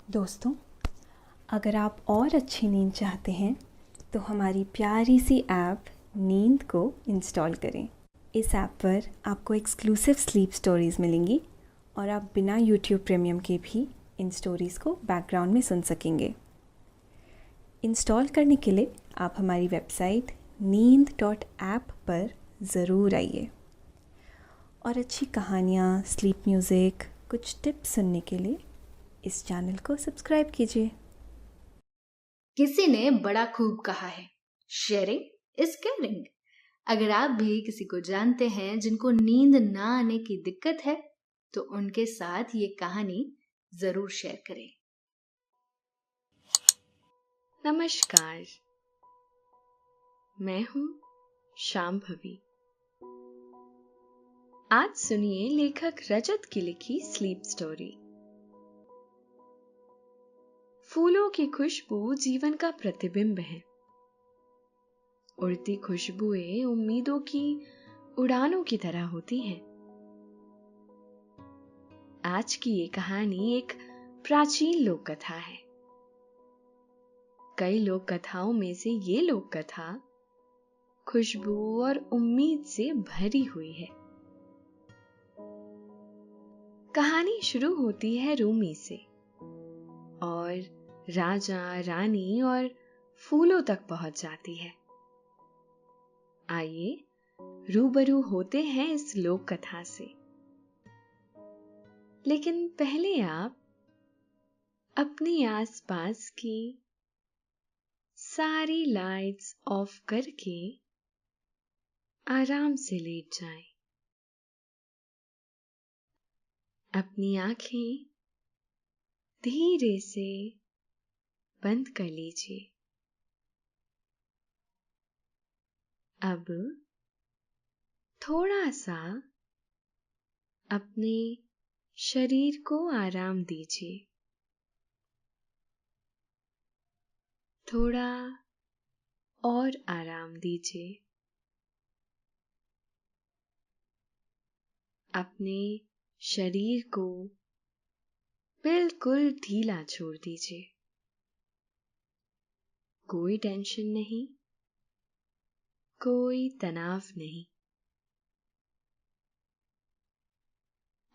दोस्तों, अगर आप और अच्छी नींद चाहते हैं तो हमारी प्यारी सी ऐप नींद को इंस्टॉल करें। इस ऐप पर आपको एक्सक्लूसिव स्लीप स्टोरीज़ मिलेंगी और आप बिना यूट्यूब प्रीमियम के भी इन स्टोरीज़ को बैकग्राउंड में सुन सकेंगे। इंस्टॉल करने के लिए आप हमारी वेबसाइट neend.app पर ज़रूर आइए और अच्छी कहानियाँ, स्लीप म्यूज़िक, कुछ टिप्स सुनने के लिए इस चैनल को सब्सक्राइब कीजिए। किसी ने बड़ा खूब कहा है, शेयरिंग इज केयरिंग। अगर आप भी किसी को जानते हैं जिनको नींद ना आने की दिक्कत है तो उनके साथ ये कहानी जरूर शेयर करें। नमस्कार, मैं हूं शांभवी। आज सुनिए लेखक रजत की लिखी स्लीप स्टोरी। फूलों की खुशबू जीवन का प्रतिबिंब है। उड़ती खुशबुएं उम्मीदों की उड़ानों की तरह होती हैं। आज की ये कहानी एक प्राचीन लोक कथा है। कई लोक कथाओं में से ये लोक कथा खुशबू और उम्मीद से भरी हुई है। कहानी शुरू होती है रूमी से और राजा, रानी और फूलों तक पहुंच जाती है। आइए रूबरू होते हैं इस लोक कथा से। लेकिन पहले आप अपने आसपास की सारी लाइट्स ऑफ करके आराम से लेट जाएं। अपनी आंखें धीरे से बंद कर लीजिए। अब थोड़ा सा अपने शरीर को आराम दीजिए। थोड़ा और आराम दीजिए। अपने शरीर को बिल्कुल ढीला छोड़ दीजिए। कोई टेंशन नहीं, कोई तनाव नहीं।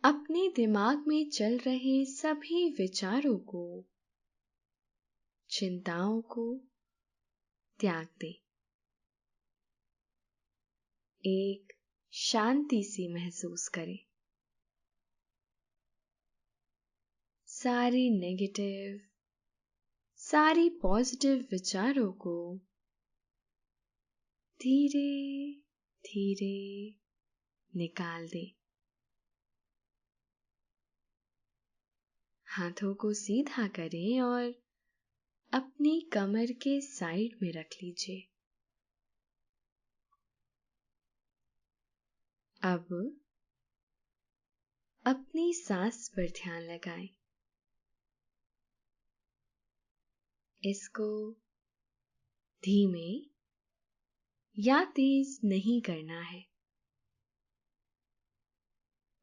अपने दिमाग में चल रहे सभी विचारों को, चिंताओं को त्याग दें। एक शांति सी महसूस करें। सारी नेगेटिव, सारी पॉजिटिव विचारों को धीरे धीरे निकाल दें। हाथों को सीधा करें और अपनी कमर के साइड में रख लीजिए। अब अपनी सांस पर ध्यान लगाएं। इसको धीमे या तेज नहीं करना है।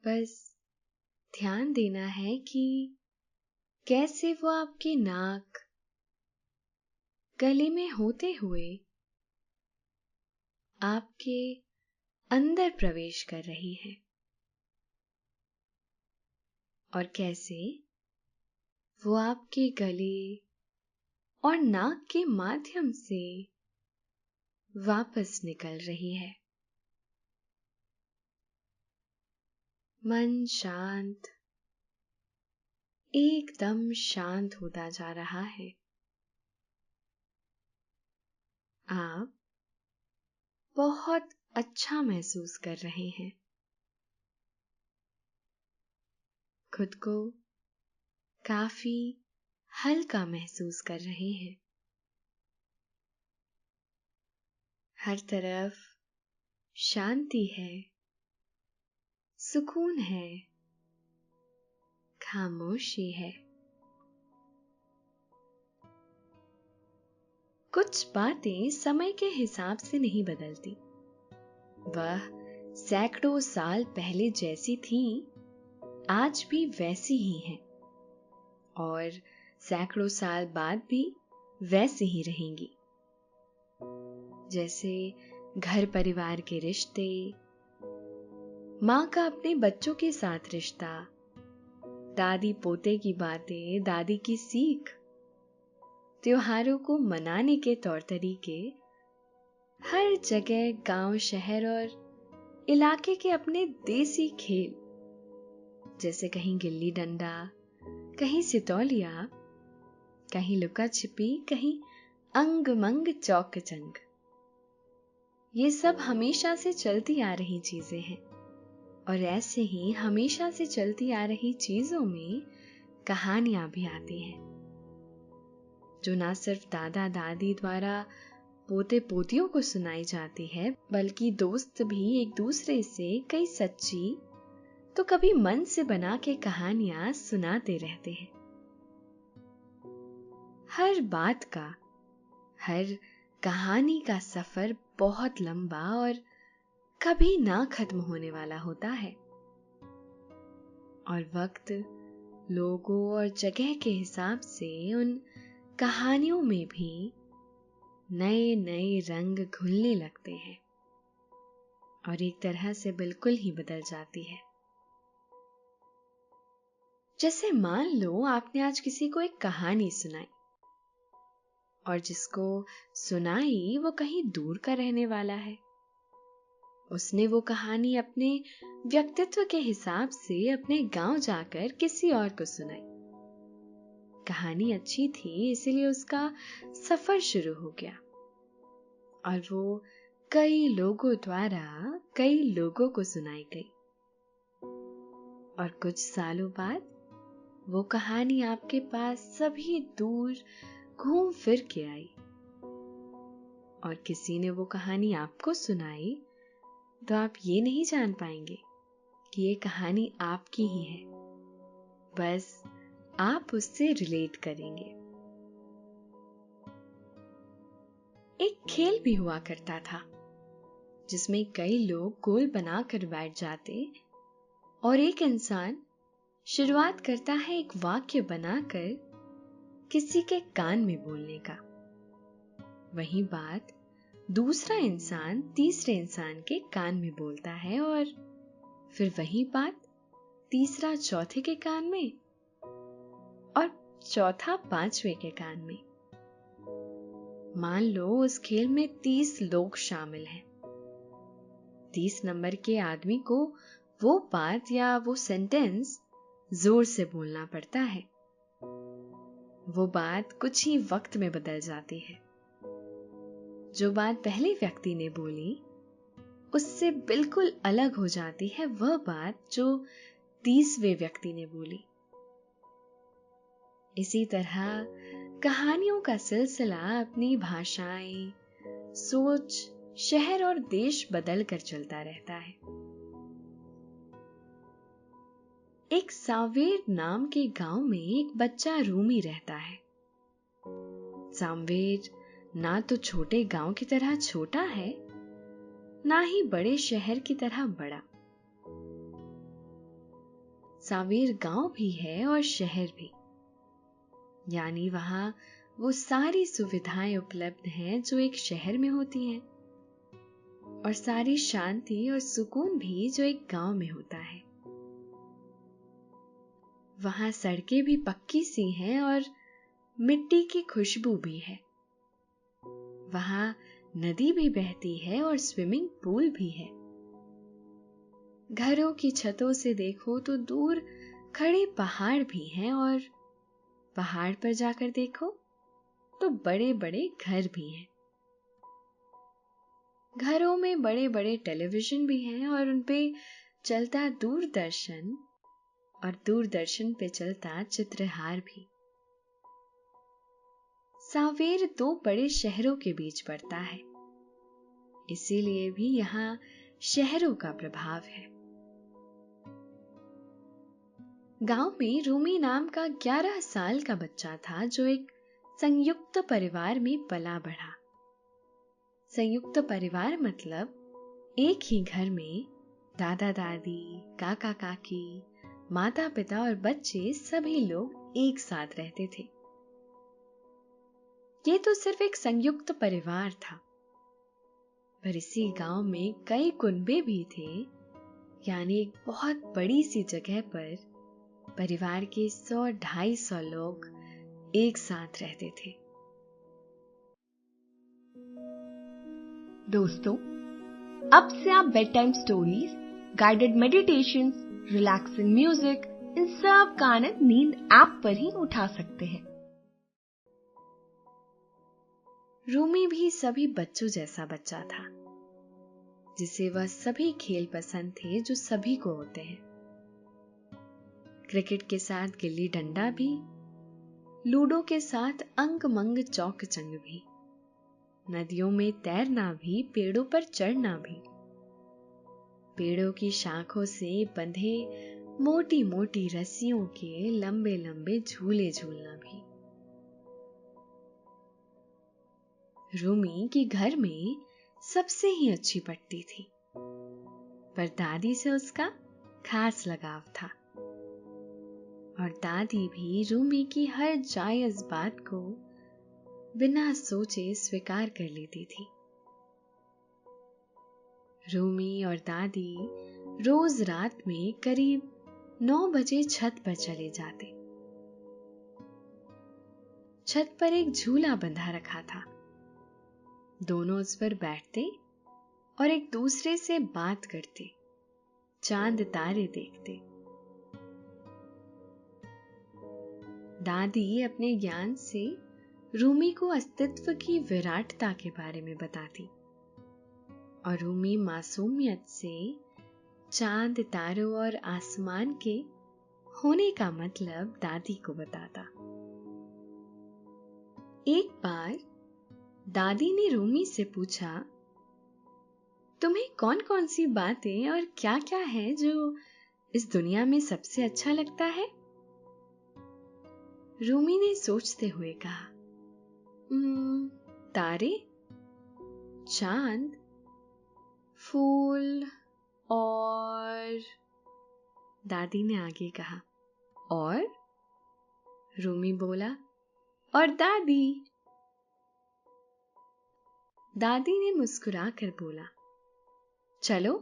बस ध्यान देना है कि कैसे वो आपके नाक, गले में होते हुए आपके अंदर प्रवेश कर रही है और कैसे वो आपके गले और नाक के माध्यम से वापस निकल रही है। मन शांत, एकदम शांत होता जा रहा है। आप बहुत अच्छा महसूस कर रहे हैं। खुद को काफी हल्का महसूस कर रहे हैं। हर तरफ शांति है, सुकून है, खामोशी है। कुछ बातें समय के हिसाब से नहीं बदलती। वह सैकड़ों साल पहले जैसी थी, आज भी वैसी ही हैं। और सैकड़ों साल बाद भी वैसे ही रहेंगी। जैसे घर परिवार के रिश्ते, माँ का अपने बच्चों के साथ रिश्ता, दादी पोते की बातें, दादी की सीख, त्योहारों को मनाने के तौर तरीके, हर जगह गांव, शहर और इलाके के अपने देसी खेल, जैसे कहीं गिल्ली डंडा, कहीं सितौलिया, कहीं लुका छिपी, कहीं अंग मंग चौक चंग। ये सब हमेशा से चलती आ रही चीजें हैं, और ऐसे ही हमेशा से चलती आ रही चीजों में कहानियां भी आती हैं, जो ना सिर्फ दादा दादी द्वारा पोते पोतियों को सुनाई जाती है, बल्कि दोस्त भी एक दूसरे से कई सच्ची तो कभी मन से बना के कहानियां सुनाते रहते हैं। हर बात का, हर कहानी का सफर बहुत लंबा और कभी ना खत्म होने वाला होता है, और वक्त, लोगों और जगह के हिसाब से उन कहानियों में भी नए नए रंग घुलने लगते हैं और एक तरह से बिल्कुल ही बदल जाती है। जैसे मान लो आपने आज किसी को एक कहानी सुनाई, और जिसको सुनाई वो कहीं दूर का रहने वाला है। उसने वो कहानी अपने व्यक्तित्व के हिसाब से अपने गांव जाकर किसी और को सुनाई। कहानी अच्छी थी, इसीलिए उसका सफर शुरू हो गया, और वो कई लोगों द्वारा कई लोगों को सुनाई गई। और कुछ सालों बाद वो कहानी आपके पास सभी दूर घूम फिर के आई, और किसी ने वो कहानी आपको सुनाई तो आप ये नहीं जान पाएंगे कि ये कहानी आपकी ही है, बस आप उससे रिलेट करेंगे। एक खेल भी हुआ करता था जिसमें कई लोग गोल बनाकर बैठ जाते, और एक इंसान शुरुआत करता है एक वाक्य बनाकर किसी के कान में बोलने का। वही बात दूसरा इंसान तीसरे इंसान के कान में बोलता है, और फिर वही बात तीसरा चौथे के कान में, और चौथा पांचवे के कान में। मान लो उस खेल में 30 लोग शामिल हैं। 30 नंबर के आदमी को वो बात या वो सेंटेंस जोर से बोलना पड़ता है। वो बात कुछ ही वक्त में बदल जाती है। जो बात पहले व्यक्ति ने बोली उससे बिल्कुल अलग हो जाती है वह बात जो 30वें व्यक्ति ने बोली। इसी तरह कहानियों का सिलसिला अपनी भाषाएं, सोच, शहर और देश बदल कर चलता रहता है। एक सावेर नाम के गांव में एक बच्चा रूमी रहता है। सावेर ना तो छोटे गांव की तरह छोटा है, ना ही बड़े शहर की तरह बड़ा। सावेर गांव भी है और शहर भी, यानी वहां वो सारी सुविधाएं उपलब्ध हैं जो एक शहर में होती हैं, और सारी शांति और सुकून भी जो एक गांव में होता है। वहां सड़कें भी पक्की सी हैं और मिट्टी की खुशबू भी है। वहां नदी भी बहती है और स्विमिंग पूल भी है। घरों की छतों से देखो तो दूर खड़े पहाड़ भी हैं, और पहाड़ पर जाकर देखो तो बड़े बड़े घर भी हैं। घरों में बड़े बड़े टेलीविजन भी हैं, और उनपे चलता दूरदर्शन, और दूरदर्शन पे चलता चित्रहार भी। सावेर 2 बड़े शहरों के बीच पड़ता है, इसीलिए भी यहां शहरों का प्रभाव है। गांव में रूमी नाम का 11 साल का बच्चा था जो एक संयुक्त परिवार में पला बढ़ा। संयुक्त परिवार मतलब एक ही घर में दादा दादी, काका काकी, माता पिता और बच्चे सभी लोग एक साथ रहते थे। ये तो सिर्फ एक संयुक्त परिवार था, पर इसी गांव में कई कुनबे भी थे, यानी एक बहुत बड़ी सी जगह पर परिवार के 100-250 लोग एक साथ रहते थे। दोस्तों, अब से आप bed time stories, guided meditations, relaxing music, इन सब का आनंद नींद ऐप पर ही उठा सकते हैं। रूमी भी सभी बच्चों जैसा बच्चा था, जिसे वह सभी खेल पसंद थे जो सभी को होते हैं। क्रिकेट के साथ गिल्ली डंडा भी, लूडो के साथ अंग मंग चौक चंग भी, नदियों में तैरना भी, पेड़ों पर चढ़ना भी, पेड़ों की शाखों से बंधे मोटी मोटी रस्सियों के लंबे लंबे झूले झूलना भी। रूमी की घर में सबसे ही अच्छी पट्टी थी, पर दादी से उसका खास लगाव था और दादी भी रूमी की हर जायज बात को बिना सोचे स्वीकार कर लेती थी। रूमी और दादी रोज रात में करीब 9 बजे छत पर चले जाते। छत पर एक झूला बंधा रखा था। दोनों उस पर बैठते और एक दूसरे से बात करते, चांद तारे देखते। दादी अपने ज्ञान से रूमी को अस्तित्व की विराटता के बारे में बताती और रूमी मासूमियत से चांद तारों और आसमान के होने का मतलब दादी को बताता। एक बार दादी ने रूमी से पूछा, तुम्हें कौन कौन सी बातें और क्या क्या है जो इस दुनिया में सबसे अच्छा लगता है? रूमी ने सोचते हुए कहा, तारे, चांद, फूल और... दादी ने आगे कहा, और? रूमी बोला, और दादी। दादी ने मुस्कुराकर बोला, चलो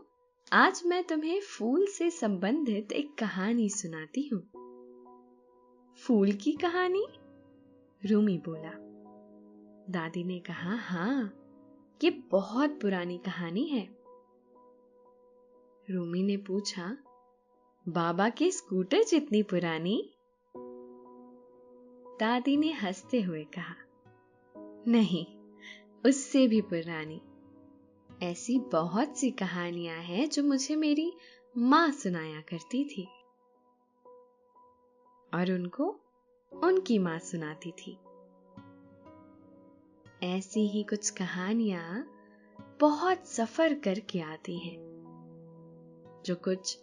आज मैं तुम्हें फूल से संबंधित एक कहानी सुनाती हूं। फूल की कहानी? रूमी बोला। दादी ने कहा, हाँ, ये बहुत पुरानी कहानी है। रूमी ने पूछा, बाबा के स्कूटर जितनी पुरानी? दादी ने हंसते हुए कहा, नहीं, उससे भी पुरानी। ऐसी बहुत सी कहानियां हैं जो मुझे मेरी माँ सुनाया करती थी और उनको उनकी माँ सुनाती थी। ऐसी ही कुछ कहानियां बहुत सफर करके आती हैं, जो कुछ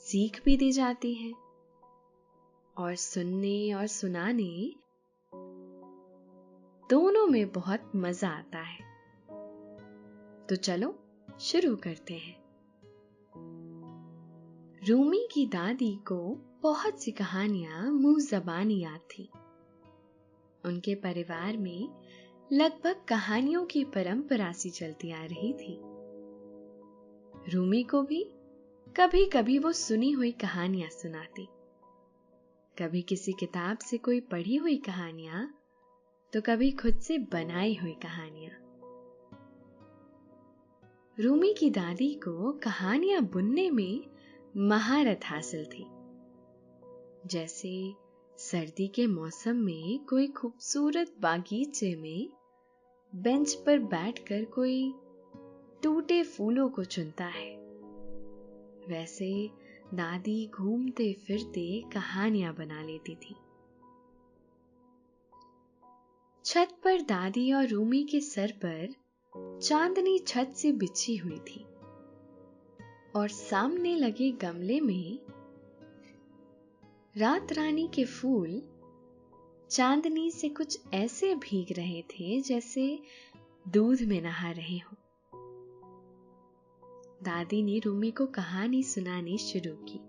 सीख भी दी जाती हैं और सुनने और सुनाने दोनों में बहुत मजा आता है। तो चलो शुरू करते हैं। रूमी की दादी को बहुत सी कहानियां मुंह ज़बानी याद थी। उनके परिवार में लगभग कहानियों की परंपरा सी चलती आ रही थी। रूमी को भी कभी कभी वो सुनी हुई कहानियां सुनाती, कभी किसी किताब से कोई पढ़ी हुई कहानियां, तो कभी खुद से बनाई हुई कहानियां। रूमी की दादी को कहानियां बुनने में महारत हासिल थी। जैसे सर्दी के मौसम में कोई खूबसूरत बागीचे में बेंच पर बैठकर कोई टूटे फूलों को चुनता है, वैसे दादी घूमते फिरते कहानियां बना लेती थी। छत पर दादी और रूमी के सर पर चांदनी छत से बिछी हुई थी और सामने लगे गमले में रात रानी के फूल चांदनी से कुछ ऐसे भीग रहे थे जैसे दूध में नहा रहे हो। दादी ने रूमी को कहानी सुनानी शुरू की।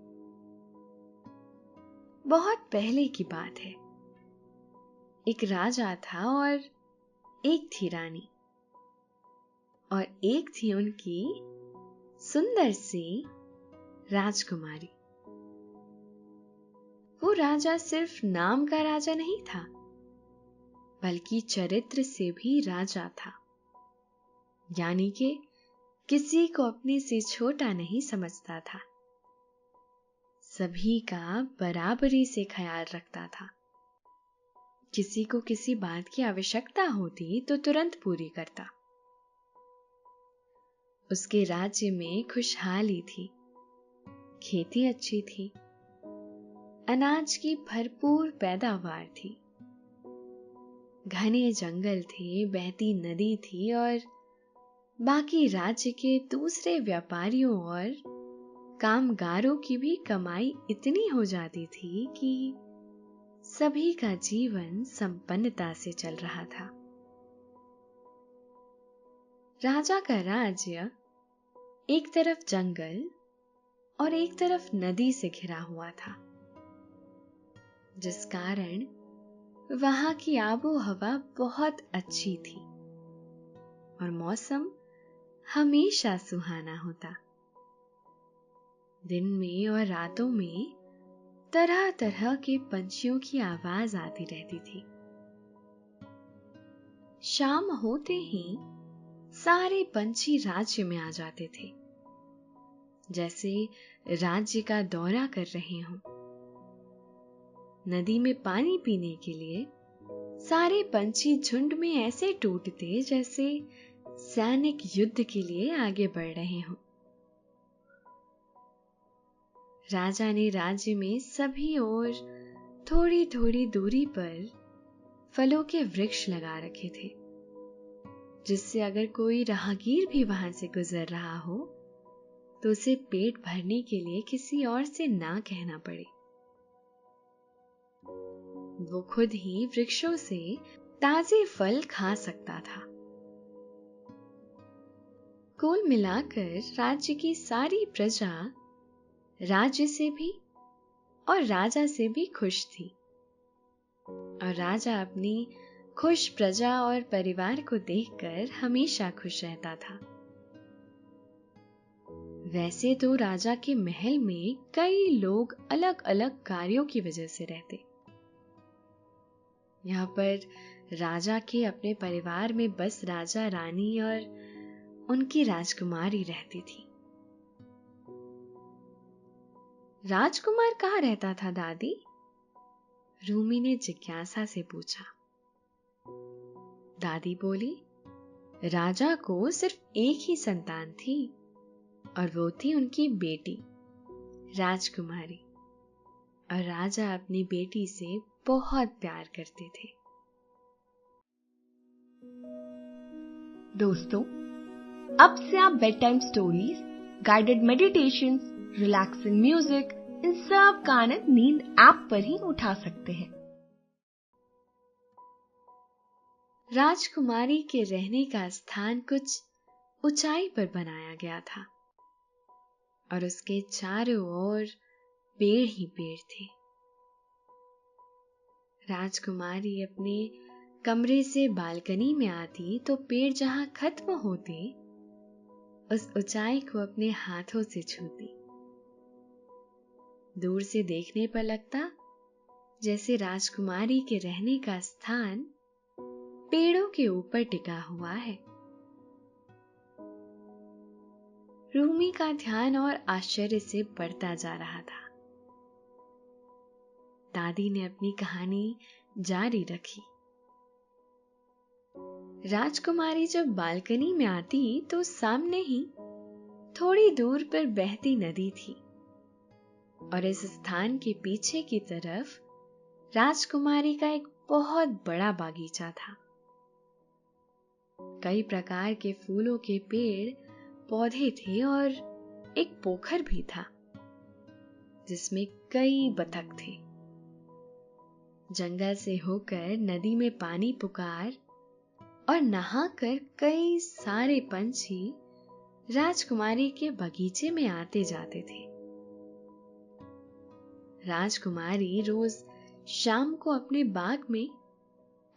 बहुत पहले की बात है। एक राजा था और एक थी रानी और एक थी उनकी सुंदर सी राजकुमारी। वो राजा सिर्फ नाम का राजा नहीं था, बल्कि चरित्र से भी राजा था। यानी कि किसी को अपने से छोटा नहीं समझता था, सभी का बराबरी से ख्याल रखता था। किसी को किसी बात की आवश्यकता होती तो तुरंत पूरी करता। उसके राज्य में खुशहाली थी, खेती अच्छी थी, अनाज की भरपूर पैदावार थी, घने जंगल थे, बहती नदी थी और बाकी राज्य के दूसरे व्यापारियों और कामगारों की भी कमाई इतनी हो जाती थी कि सभी का जीवन संपन्नता से चल रहा था। राजा का राज्य एक तरफ जंगल और एक तरफ नदी से घिरा हुआ था, जिस कारण वहां की आबो हवा बहुत अच्छी थी और मौसम हमेशा सुहाना होता। दिन में और रातों में तरह तरह के पंछियों की आवाज आती रहती थी। शाम होते ही सारे पंछी राज्य में आ जाते थे, जैसे राज्य का दौरा कर रहे हों। नदी में पानी पीने के लिए सारे पंछी झुंड में ऐसे टूटते जैसे सैनिक युद्ध के लिए आगे बढ़ रहे हों। राजा ने राज्य में सभी ओर थोड़ी थोड़ी दूरी पर फलों के वृक्ष लगा रखे थे, जिससे अगर कोई राहगीर भी वहां से गुजर रहा हो तो उसे पेट भरने के लिए किसी और से ना कहना पड़े। वो खुद ही वृक्षों से ताजे फल खा सकता था। कुल मिलाकर राज्य की सारी प्रजा राज्य से भी और राजा से भी खुश थी और राजा अपनी खुश प्रजा और परिवार को देखकर हमेशा खुश रहता था। वैसे तो राजा के महल में कई लोग अलग अलग कार्यों की वजह से रहते। यहाँ पर राजा के अपने परिवार में बस राजा रानी और उनकी राजकुमारी रहती थी। राजकुमार कहाँ रहता था दादी? रूमी ने जिज्ञासा से पूछा। दादी बोली, राजा को सिर्फ एक ही संतान थी और वो थी उनकी बेटी राजकुमारी, और राजा अपनी बेटी से बहुत प्यार करते थे। दोस्तों, अब से आप bed time stories, guided meditations, relaxing music, इन सब का आनंद नींद ऐप पर ही उठा सकते हैं। राजकुमारी के रहने का स्थान कुछ ऊंचाई पर बनाया गया था और उसके चारों ओर पेड़ ही पेड़ थे। राजकुमारी अपने कमरे से बालकनी में आती तो पेड़ जहां खत्म होते उस ऊंचाई को अपने हाथों से छूती। दूर से देखने पर लगता जैसे राजकुमारी के रहने का स्थान पेड़ों के ऊपर टिका हुआ है। रूमी का ध्यान और आश्चर्य से बढ़ता जा रहा था। दादी ने अपनी कहानी जारी रखी। राजकुमारी जब बालकनी में आती तो सामने ही थोड़ी दूर पर बहती नदी थी और इस स्थान के पीछे की तरफ राजकुमारी का एक बहुत बड़ा बागीचा था। कई प्रकार के फूलों के पेड़ पौधे थे और एक पोखर भी था जिसमें कई बतख थे। जंगल से होकर नदी में पानी पुकार और नहाकर कई सारे पंछी राजकुमारी के बगीचे में आते जाते थे। राजकुमारी रोज शाम को अपने बाग में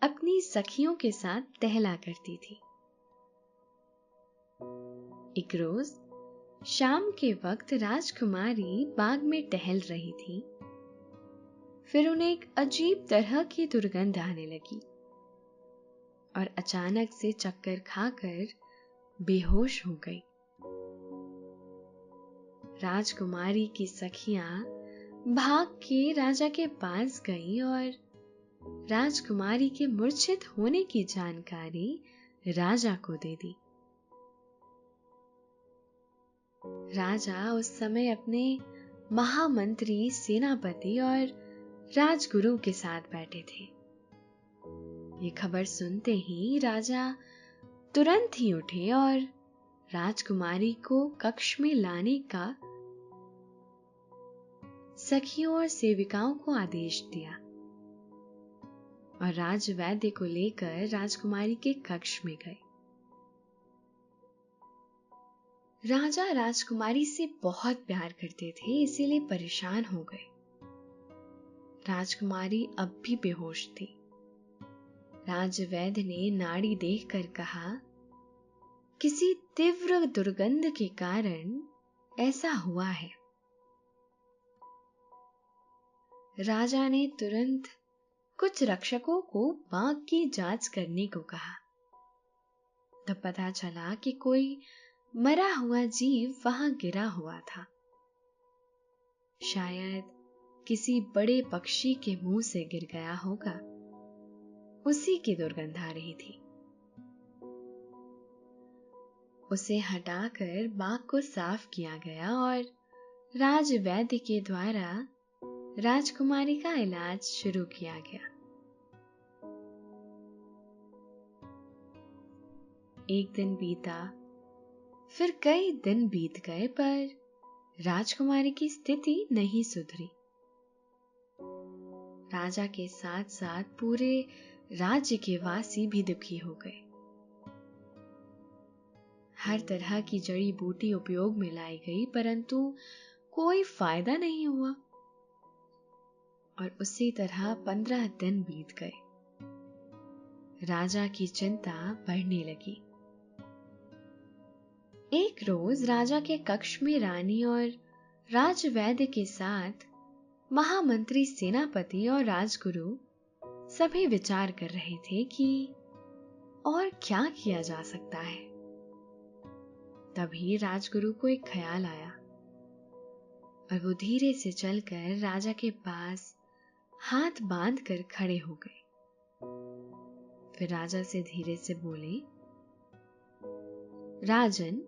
अपनी सखियों के साथ टहला करती थी। एक रोज शाम के वक्त राजकुमारी बाग में टहल रही थी। फिर उन्हें एक अजीब तरह की दुर्गंध आने लगी और अचानक से चक्कर खाकर बेहोश हो गई। राजकुमारी की सखियां भाग के राजा के पास गईं और राजकुमारी के मूर्छित होने की जानकारी राजा को दे दी। राजा उस समय अपने महामंत्री, सेनापति और राजगुरु के साथ बैठे थे। ये खबर सुनते ही राजा तुरंत ही उठे और राजकुमारी को कक्ष में लाने का सखियों और सेविकाओं को आदेश दिया और राजवैद्य को लेकर राजकुमारी के कक्ष में गए। राजा राजकुमारी से बहुत प्यार करते थे, इसीलिए परेशान हो गए। राजकुमारी अब भी बेहोश थी। राजवैद्य ने नाड़ी देखकर कहा, किसी तीव्र दुर्गंध के कारण ऐसा हुआ है। राजा ने तुरंत कुछ रक्षकों को बाग की जांच करने को कहा। तब पता चला कि कोई मरा हुआ जीव वहां गिरा हुआ था। शायद किसी बड़े पक्षी के मुंह से गिर गया होगा। उसी की दुर्गंध आ रही थी। उसे हटाकर बाग को साफ किया गया और राजवैद्य के द्वारा राजकुमारी का इलाज शुरू किया गया। एक दिन बीता, फिर कई दिन बीत गए, पर राजकुमारी की स्थिति नहीं सुधरी। राजा के साथ साथ पूरे राज्य के वासी भी दुखी हो गए। हर तरह की जड़ी बूटी उपयोग में लाई गई, परंतु कोई फायदा नहीं हुआ और उसी तरह 15 दिन बीत गए। राजा की चिंता बढ़ने लगी। एक रोज राजा के कक्ष में रानी और राजवैद्य के साथ महामंत्री, सेनापति और राजगुरु सभी विचार कर रहे थे कि और क्या किया जा सकता है। तभी राजगुरु को एक ख्याल आया और वो धीरे से चलकर राजा के पास हाथ बांध कर खड़े हो गए। फिर राजा से धीरे से बोले, राजन,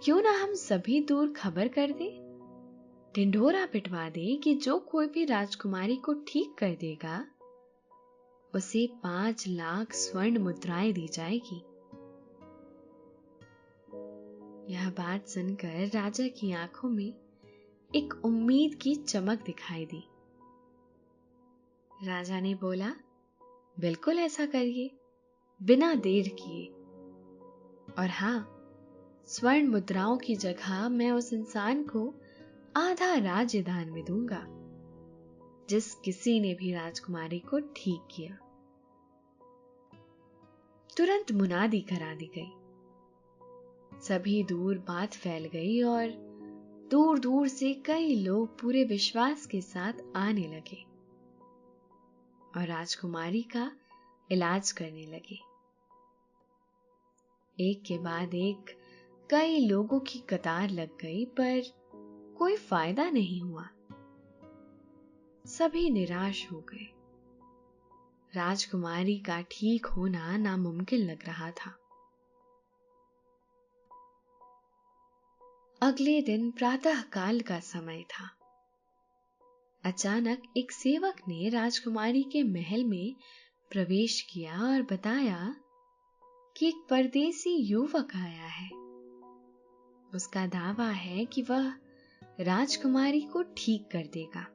क्यों ना हम सभी दूर खबर कर दे, ढिंढोरा पिटवा दे कि जो कोई भी राजकुमारी को ठीक कर देगा उसे 5 लाख स्वर्ण मुद्राएं दी जाएगी। यह बात सुनकर राजा की आंखों में एक उम्मीद की चमक दिखाई दी। राजा ने बोला, बिल्कुल ऐसा करिए, बिना देर किए। और हां, स्वर्ण मुद्राओं की जगह मैं उस इंसान को आधा राज्य दान में दूंगा जिस किसी ने भी राजकुमारी को ठीक किया। तुरंत मुनादी करा दी गई। सभी दूर बात फैल गई और दूर दूर से कई लोग पूरे विश्वास के साथ आने लगे और राजकुमारी का इलाज करने लगे। एक के बाद एक कई लोगों की कतार लग गई, पर कोई फायदा नहीं हुआ। सभी निराश हो गए। राजकुमारी का ठीक होना नामुमकिन लग रहा था। अगले दिन प्रातः काल का समय था। अचानक एक सेवक ने राजकुमारी के महल में प्रवेश किया और बताया कि एक परदेसी युवक आया है। उसका दावा है कि वह राजकुमारी को ठीक कर देगा।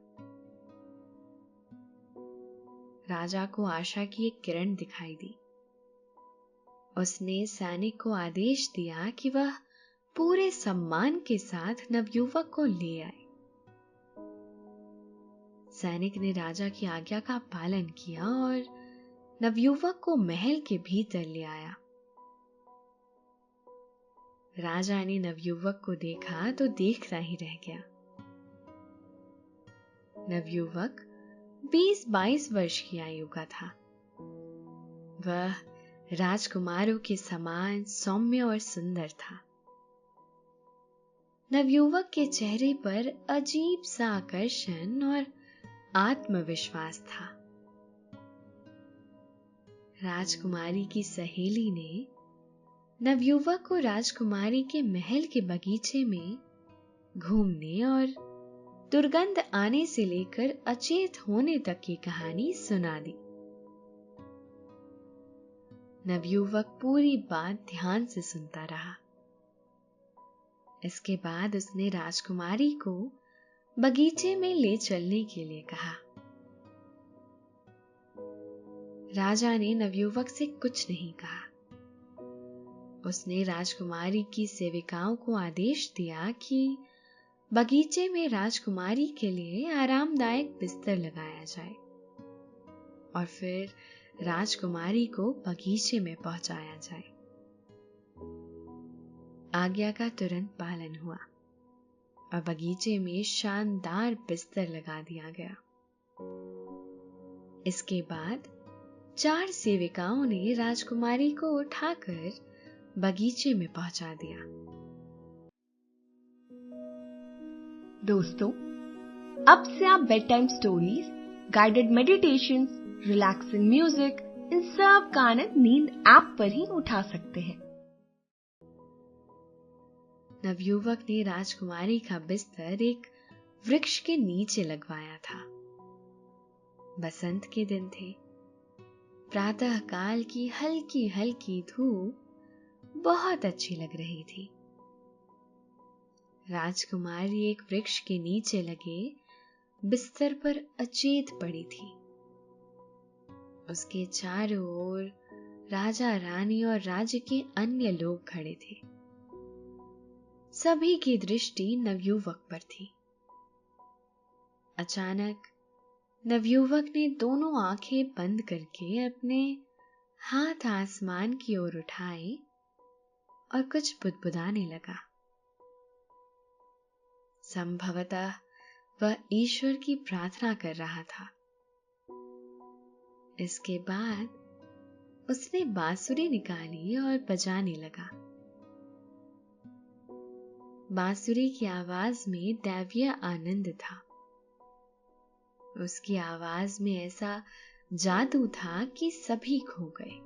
राजा को आशा की एक किरण दिखाई दी। उसने सैनिक को आदेश दिया कि वह पूरे सम्मान के साथ नवयुवक को ले आए। सैनिक ने राजा की आज्ञा का पालन किया और नवयुवक को महल के भीतर ले आया। राजा ने नवयुवक को देखा तो देखता ही रह गया। नवयुवक 20-22 वर्ष की आयु का था। वह राजकुमारों के समान सौम्य और सुंदर था। नवयुवक के चेहरे पर अजीब सा आकर्षण और आत्मविश्वास था। राजकुमारी की सहेली ने नवयुवक को राजकुमारी के महल के बगीचे में घूमने और दुर्गंध आने से लेकर अचेत होने तक की कहानी सुना दी। नवयुवक पूरी बात ध्यान से सुनता रहा। इसके बाद उसने राजकुमारी को बगीचे में ले चलने के लिए कहा। राजा ने नवयुवक से कुछ नहीं कहा। उसने राजकुमारी की सेविकाओं को आदेश दिया कि बगीचे में राजकुमारी के लिए आरामदायक बिस्तर लगाया जाए और फिर राजकुमारी को बगीचे में पहुंचाया जाए। आज्ञा का तुरंत पालन हुआ और बगीचे में शानदार बिस्तर लगा दिया गया। इसके बाद 4 सेविकाओं ने राजकुमारी को उठाकर बगीचे में पहुंचा दिया। दोस्तों, अब से आप bed time stories, guided meditations, relaxing music, इन सब का आनंद नींद ऐप पर ही उठा सकते हैं। नवयुवक ने राजकुमारी का बिस्तर एक वृक्ष के नीचे लगवाया था। बसंत के दिन थे। प्रातः काल की हल्की हल्की धूप बहुत अच्छी लग रही थी। राजकुमारी एक वृक्ष के नीचे लगे बिस्तर पर अचेत पड़ी थी। उसके चारों ओर राजा रानी और राज्य के अन्य लोग खड़े थे। सभी की दृष्टि नवयुवक पर थी। अचानक नवयुवक ने दोनों आंखें बंद करके अपने हाथ आसमान की ओर उठाए और कुछ बुदबुदाने लगा। संभवतः वह ईश्वर की प्रार्थना कर रहा था। इसके बाद उसने बांसुरी निकाली और बजाने लगा। बांसुरी की आवाज में दैवीय आनंद था। उसकी आवाज में ऐसा जादू था कि सभी खो गए।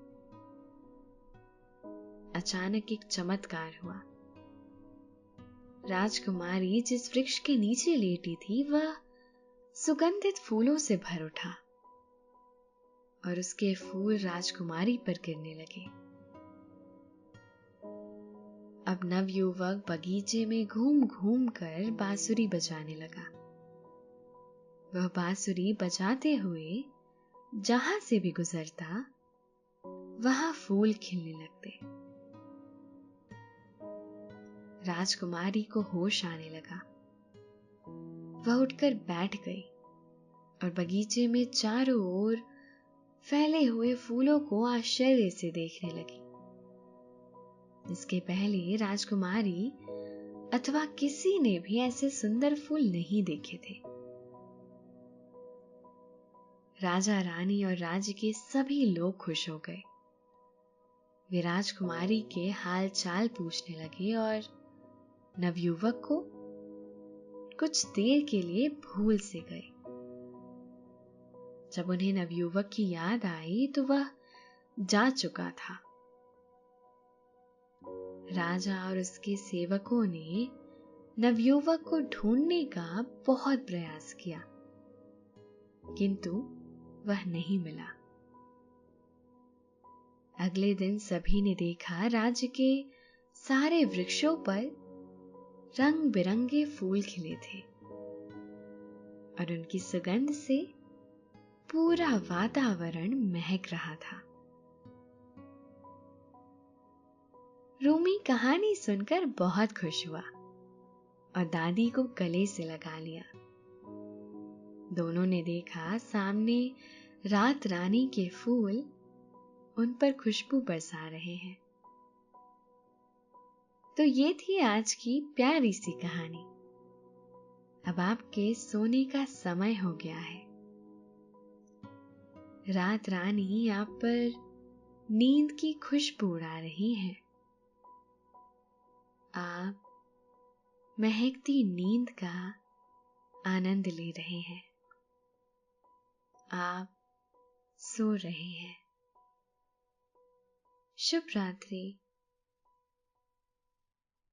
अचानक एक चमत्कार हुआ। राजकुमारी जिस वृक्ष के नीचे लेटी थी वह सुगंधित फूलों से भर उठा और उसके फूल राजकुमारी पर गिरने लगे। अब नवयुवक बगीचे में घूम घूम कर बांसुरी बजाने लगा। वह बांसुरी बजाते हुए जहां से भी गुजरता वहां फूल खिलने लगते। राजकुमारी को होश आने लगा। वह उठकर बैठ गई और बगीचे में चारों ओर फैले हुए फूलों को आश्चर्य से देखने लगी। इसके पहले राजकुमारी अथवा किसी ने भी ऐसे सुंदर फूल नहीं देखे थे। राजा रानी और राज्य के सभी लोग खुश हो गए। वे राजकुमारी के हाल चाल पूछने लगे और नवयुवक को कुछ देर के लिए भूल से गए। जब उन्हें नवयुवक की याद आई तो वह जा चुका था। राजा और उसके सेवकों ने नवयुवक को ढूंढने का बहुत प्रयास किया, किंतु वह नहीं मिला। अगले दिन सभी ने देखा राज्य के सारे वृक्षों पर रंग बिरंगे फूल खिले थे और उनकी सुगंध से पूरा वातावरण महक रहा था। रूमी कहानी सुनकर बहुत खुश हुआ और दादी को गले से लगा लिया। दोनों ने देखा सामने रात रानी के फूल उन पर खुशबू बरसा रहे हैं। तो ये थी आज की प्यारी सी कहानी। अब आपके सोने का समय हो गया है। रात रानी आप पर नींद की खुशबू उड़ा रही है। आप महकती नींद का आनंद ले रहे हैं। आप सो रहे हैं। शुभ रात्रि।